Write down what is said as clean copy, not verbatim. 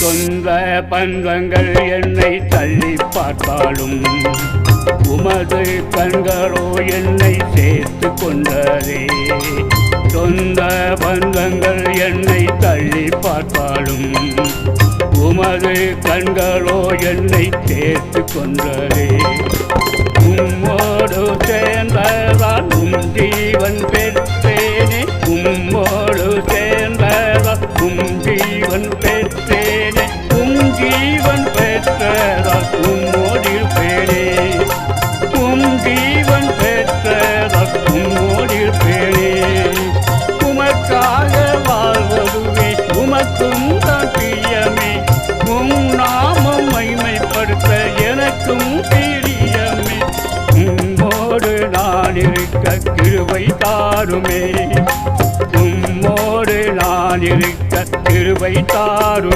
சொந்த பந்தங்கள் என்னை தள்ளி பார்த்தாலும் உமது கண்களோ என்னை சேர்த்து கொண்டதே. சொந்த பந்தங்கள் என்னை தள்ளி பார்த்தாலும் உமது கண்களோ என்னை சேர்த்து கொண்டதே. உம்மோடு சேர்ந்ததால் ஜீவன் பெற்றேனே. உம்மோடு சேர்ந்ததால் ஜீவன் பெற்றேனே. ஜீவன் பெற்றதால் உம்மோடிருப்பேனே. ஜீவன் பெற்றதால் உம்மோடிருப்பேனே. உமக்காக வாழ்வதுவே உமக்கும் தான் பிரியமே. நாமம் மைமைப்படுத்த எனக்கும் பிரியமே. உம்மோடு நான் இருக்க கிருபை தாருமே. உம்மோடு நான் இருக்க கிருபை தாரும்.